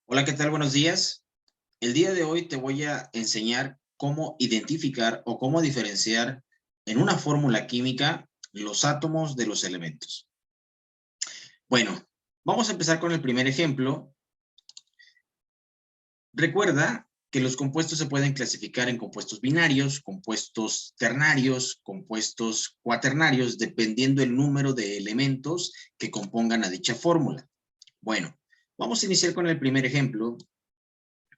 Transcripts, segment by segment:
Hola, ¿qué tal? Buenos días. El día de hoy te voy a enseñar cómo identificar o cómo diferenciar en una fórmula química los átomos de los elementos. Bueno, vamos a empezar con el primer ejemplo. Recuerda que los compuestos se pueden clasificar en compuestos binarios, compuestos ternarios, compuestos cuaternarios, dependiendo el número de elementos que compongan a dicha fórmula. Bueno, vamos a iniciar con el primer ejemplo.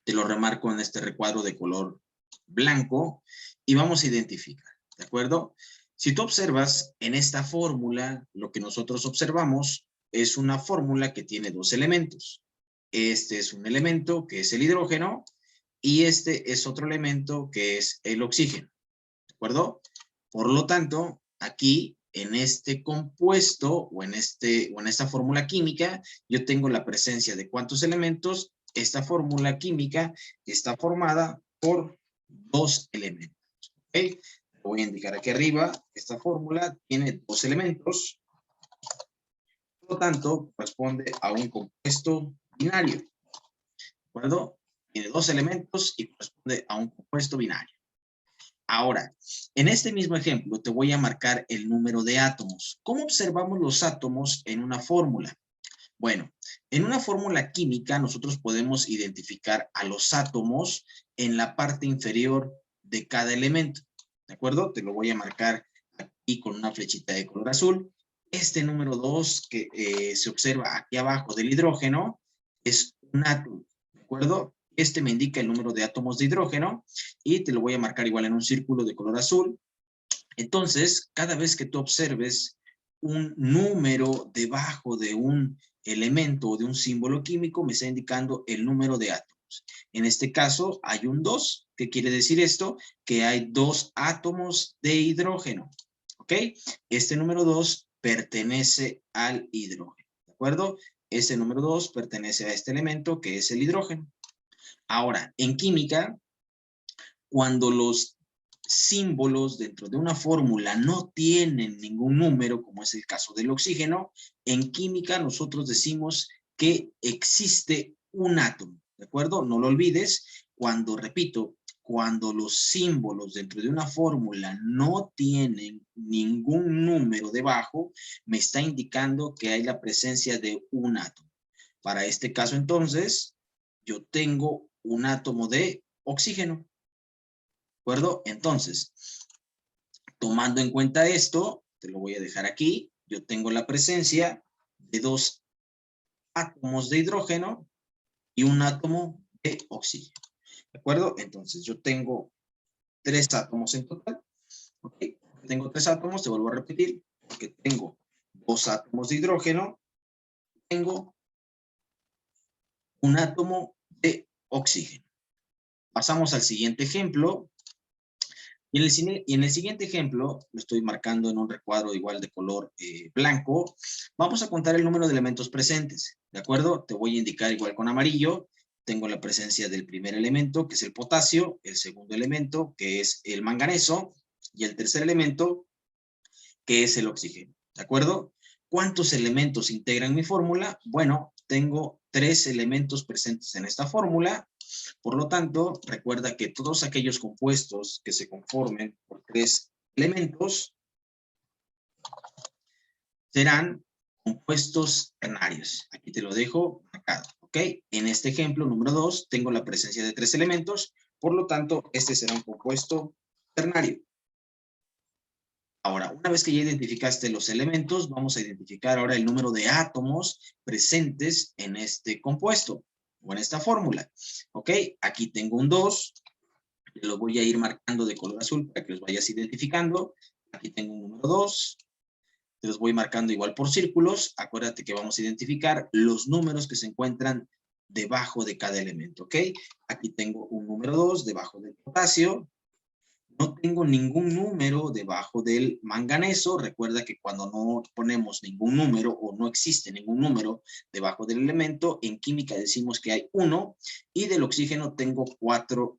Te lo remarco en este recuadro de color blanco y vamos a identificar, ¿de acuerdo? Si tú observas en esta fórmula, lo que nosotros observamos es una fórmula que tiene dos elementos. Este es un elemento que es el hidrógeno y este es otro elemento que es el oxígeno, ¿de acuerdo? Por lo tanto, aquí en este compuesto o en esta fórmula química, yo tengo la presencia de ¿cuántos elementos? Esta fórmula química está formada por dos elementos. ¿Okay? Voy a indicar aquí arriba, esta fórmula tiene dos elementos, por lo tanto, corresponde a un compuesto binario. ¿De acuerdo? Tiene dos elementos y corresponde a un compuesto binario. Ahora, en este mismo ejemplo te voy a marcar el número de átomos. ¿Cómo observamos los átomos en una fórmula? Bueno, en una fórmula química nosotros podemos identificar a los átomos en la parte inferior de cada elemento. ¿De acuerdo? Te lo voy a marcar aquí con una flechita de color azul. Este número 2 que se observa aquí abajo del hidrógeno es un átomo. ¿De acuerdo? Este me indica el número de átomos de hidrógeno y te lo voy a marcar igual en un círculo de color azul. Entonces, cada vez que tú observes un número debajo de un elemento o de un símbolo químico, me está indicando el número de átomos. En este caso, hay un 2. ¿Qué quiere decir esto? Que hay dos átomos de hidrógeno. ¿Ok? Este número 2 pertenece al hidrógeno. ¿De acuerdo? Este número 2 pertenece a este elemento que es el hidrógeno. Ahora, en química, cuando los símbolos dentro de una fórmula no tienen ningún número, como es el caso del oxígeno, en química nosotros decimos que existe un átomo, ¿de acuerdo? No lo olvides, cuando, repito, cuando los símbolos dentro de una fórmula no tienen ningún número debajo, me está indicando que hay la presencia de un átomo. Para este caso, entonces, yo tengo un átomo de oxígeno. ¿De acuerdo? Entonces, tomando en cuenta esto, te lo voy a dejar aquí, yo tengo la presencia de dos átomos de hidrógeno y un átomo de oxígeno. ¿De acuerdo? Entonces, yo tengo tres átomos en total. ¿Ok? Tengo tres átomos, te vuelvo a repetir, porque tengo dos átomos de hidrógeno, tengo un átomo de oxígeno. Pasamos al siguiente ejemplo. Y en el siguiente ejemplo, lo estoy marcando en un recuadro igual de color blanco, vamos a contar el número de elementos presentes, ¿de acuerdo? Te voy a indicar igual con amarillo, tengo la presencia del primer elemento, que es el potasio, el segundo elemento, que es el manganeso, y el tercer elemento, que es el oxígeno, ¿de acuerdo? ¿Cuántos elementos integran mi fórmula? Bueno, tengo tres elementos presentes en esta fórmula. Por lo tanto, recuerda que todos aquellos compuestos que se conformen por tres elementos serán compuestos ternarios. Aquí te lo dejo marcado, ¿ok? En este ejemplo, número 2, tengo la presencia de tres elementos, por lo tanto, este será un compuesto ternario. Ahora, una vez que ya identificaste los elementos, vamos a identificar ahora el número de átomos presentes en este compuesto o en esta fórmula. ¿Ok? Aquí tengo un 2, lo voy a ir marcando de color azul para que los vayas identificando. Aquí tengo un número 2, te los voy marcando igual por círculos. Acuérdate que vamos a identificar los números que se encuentran debajo de cada elemento, ¿ok? Aquí tengo un número 2 debajo del potasio. No tengo ningún número debajo del manganeso. Recuerda que cuando no ponemos ningún número o no existe ningún número debajo del elemento, en química decimos que hay 1 y del oxígeno tengo 4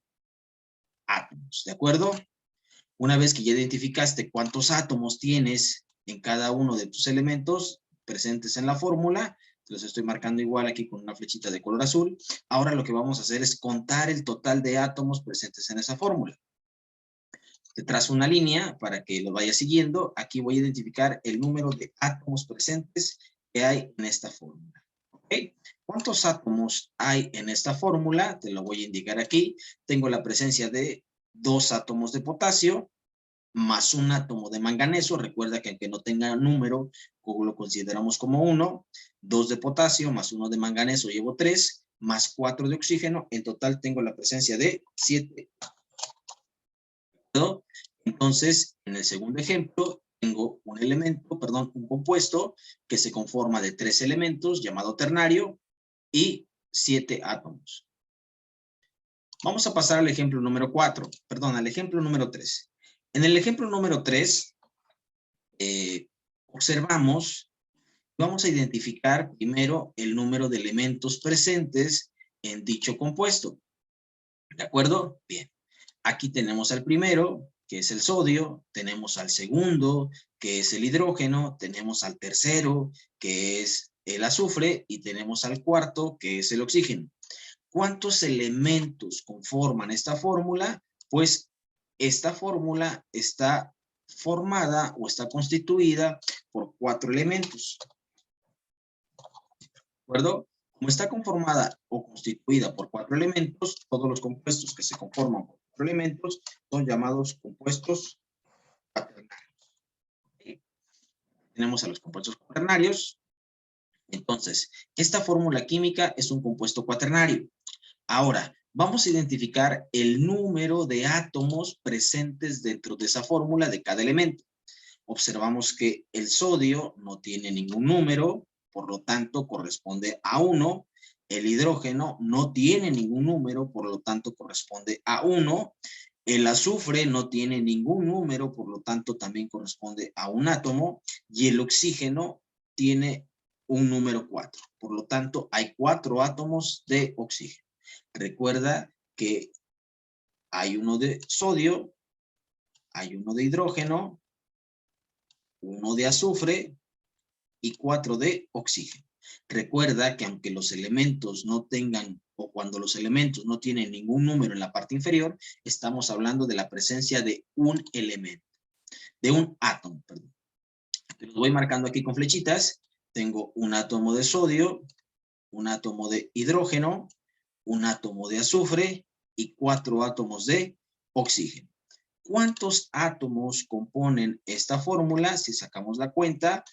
átomos, ¿de acuerdo? Una vez que ya identificaste cuántos átomos tienes en cada uno de tus elementos presentes en la fórmula, los estoy marcando igual aquí con una flechita de color azul. Ahora lo que vamos a hacer es contar el total de átomos presentes en esa fórmula. Te trazo una línea para que lo vayas siguiendo. Aquí voy a identificar el número de átomos presentes que hay en esta fórmula. ¿Okay? ¿Cuántos átomos hay en esta fórmula? Te lo voy a indicar aquí. Tengo la presencia de 2 átomos de potasio, más un átomo de manganeso. Recuerda que aunque no tenga número, lo consideramos como 1. 2 de potasio más 1 de manganeso, llevo 3, más 4 de oxígeno. En total tengo la presencia de 7. Entonces, en el segundo ejemplo, tengo un elemento, perdón, un compuesto que se conforma de 3 elementos, llamado ternario, y 7 átomos. Vamos a pasar al ejemplo número 4, perdón, al ejemplo número 3. En el ejemplo número 3, observamos, vamos a identificar primero el número de elementos presentes en dicho compuesto. ¿De acuerdo? Bien. Aquí tenemos al primero, que es el sodio, tenemos al segundo, que es el hidrógeno, tenemos al tercero, que es el azufre, y tenemos al cuarto, que es el oxígeno. ¿Cuántos elementos conforman esta fórmula? Pues esta fórmula está formada o está constituida por 4 elementos. ¿De acuerdo? Como está conformada o constituida por 4 elementos, todos los compuestos que se conforman por 4 elementos son llamados compuestos cuaternarios. ¿Sí? Tenemos a los compuestos cuaternarios. Entonces, esta fórmula química es un compuesto cuaternario. Ahora, vamos a identificar el número de átomos presentes dentro de esa fórmula de cada elemento. Observamos que el sodio no tiene ningún número, por lo tanto corresponde a 1. El hidrógeno no tiene ningún número, por lo tanto corresponde a 1. El azufre no tiene ningún número, por lo tanto también corresponde a un átomo. Y el oxígeno tiene un número 4. Por lo tanto, hay 4 átomos de oxígeno. Recuerda que hay uno de sodio, hay uno de hidrógeno, 1 de azufre y 4 de oxígeno. Recuerda que aunque los elementos no tengan, o cuando los elementos no tienen ningún número en la parte inferior, estamos hablando de la presencia de un elemento, de un átomo, perdón. Los voy marcando aquí con flechitas. Tengo un átomo de sodio, un átomo de hidrógeno, un átomo de azufre y 4 átomos de oxígeno. ¿Cuántos átomos componen esta fórmula? Si sacamos la cuenta,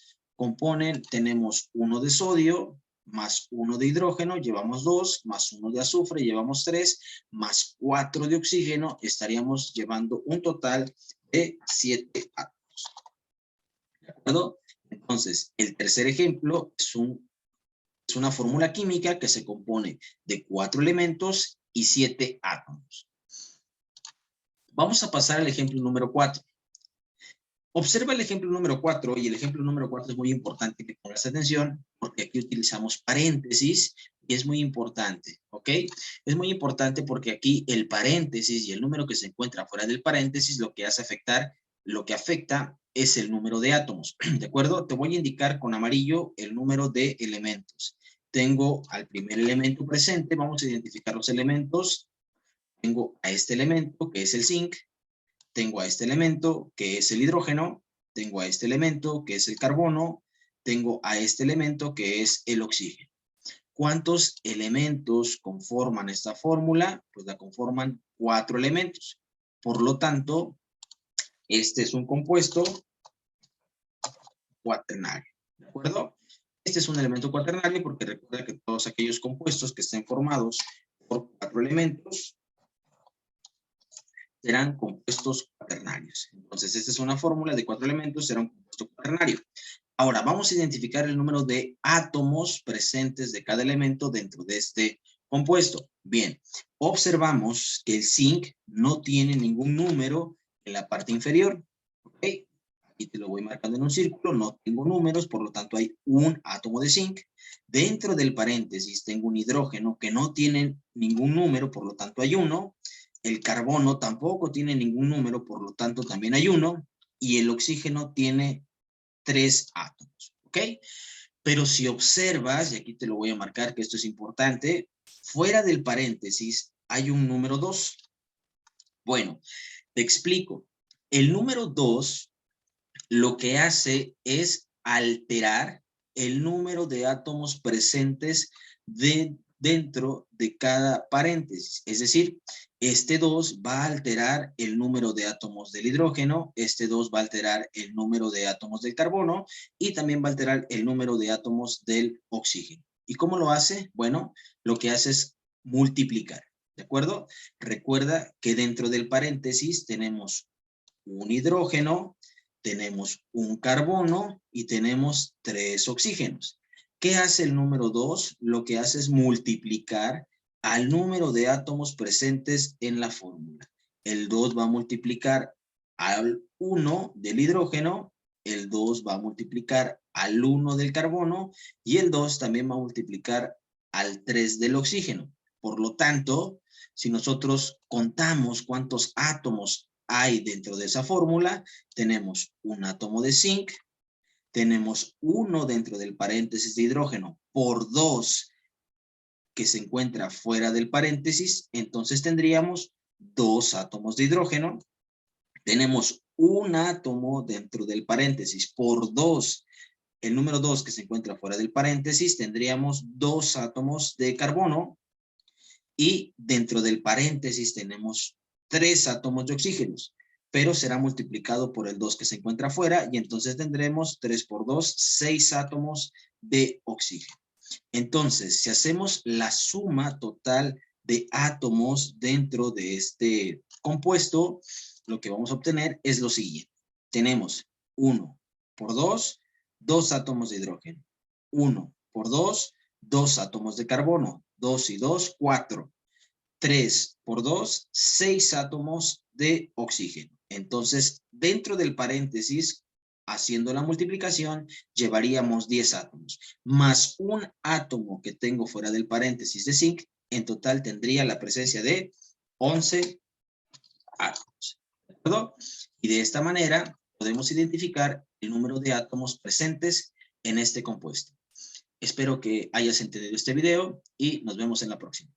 tenemos 1 de sodio, más 1 de hidrógeno, llevamos 2, más 1 de azufre, llevamos 3, más 4 de oxígeno, estaríamos llevando un total de 7 átomos. ¿De acuerdo? Entonces, el tercer ejemplo es una fórmula química que se compone de 4 elementos y 7 átomos. Vamos a pasar al ejemplo número 4. Observa el ejemplo número 4, y el ejemplo número 4 es muy importante que pongas atención, porque aquí utilizamos paréntesis, y es muy importante, ¿ok? Es muy importante porque aquí el paréntesis y el número que se encuentra fuera del paréntesis lo que afecta es el número de átomos, ¿de acuerdo? Te voy a indicar con amarillo el número de elementos. Tengo al primer elemento presente, vamos a identificar los elementos. Tengo a este elemento, que es el zinc. Tengo a este elemento, que es el hidrógeno. Tengo a este elemento, que es el carbono. Tengo a este elemento, que es el oxígeno. ¿Cuántos elementos conforman esta fórmula? Pues la conforman 4 elementos. Por lo tanto, este es un compuesto cuaternario. ¿De acuerdo? Este es un elemento cuaternario porque recuerda que todos aquellos compuestos que estén formados por 4 elementos serán compuestos cuaternarios. Entonces, esta es una fórmula de 4 elementos, será un compuesto cuaternario. Ahora, vamos a identificar el número de átomos presentes de cada elemento dentro de este compuesto. Bien, observamos que el zinc no tiene ningún número en la parte inferior. ¿Ok? Aquí te lo voy marcando en un círculo, no tengo números, por lo tanto hay un átomo de zinc. Dentro del paréntesis tengo un hidrógeno que no tiene ningún número, por lo tanto hay 1. El carbono tampoco tiene ningún número, por lo tanto también hay 1. Y el oxígeno tiene 3 átomos. ¿Ok? Pero si observas, y aquí te lo voy a marcar que esto es importante, fuera del paréntesis hay un número 2. Bueno, te explico. El número 2 lo que hace es alterar el número de átomos presentes dentro de cada paréntesis. Es decir, este 2 va a alterar el número de átomos del hidrógeno, este 2 va a alterar el número de átomos del carbono y también va a alterar el número de átomos del oxígeno. ¿Y cómo lo hace? Bueno, lo que hace es multiplicar, ¿de acuerdo? Recuerda que dentro del paréntesis tenemos un hidrógeno, tenemos un carbono y tenemos 3 oxígenos. ¿Qué hace el número 2? Lo que hace es multiplicar al número de átomos presentes en la fórmula. El 2 va a multiplicar al 1 del hidrógeno, el 2 va a multiplicar al 1 del carbono y el 2 también va a multiplicar al 3 del oxígeno. Por lo tanto, si nosotros contamos cuántos átomos hay dentro de esa fórmula, tenemos un átomo de zinc, tenemos uno dentro del paréntesis de hidrógeno por 2 que se encuentra fuera del paréntesis, entonces tendríamos 2 átomos de hidrógeno, tenemos un átomo dentro del paréntesis por 2, el número 2 que se encuentra fuera del paréntesis, tendríamos 2 átomos de carbono y dentro del paréntesis tenemos 3 átomos de oxígenos, pero será multiplicado por el 2 que se encuentra afuera y entonces tendremos 3 por 2, 6 átomos de oxígeno. Entonces, si hacemos la suma total de átomos dentro de este compuesto, lo que vamos a obtener es lo siguiente. Tenemos 1 por 2, 2 átomos de hidrógeno. 1 por 2, 2 átomos de carbono. 2 y 2, 4. 3 por 2, 6 átomos de oxígeno. Entonces, dentro del paréntesis, haciendo la multiplicación, llevaríamos 10 átomos, más un átomo que tengo fuera del paréntesis de zinc, en total tendría la presencia de 11 átomos. ¿De acuerdo? Y de esta manera podemos identificar el número de átomos presentes en este compuesto. Espero que hayas entendido este video y nos vemos en la próxima.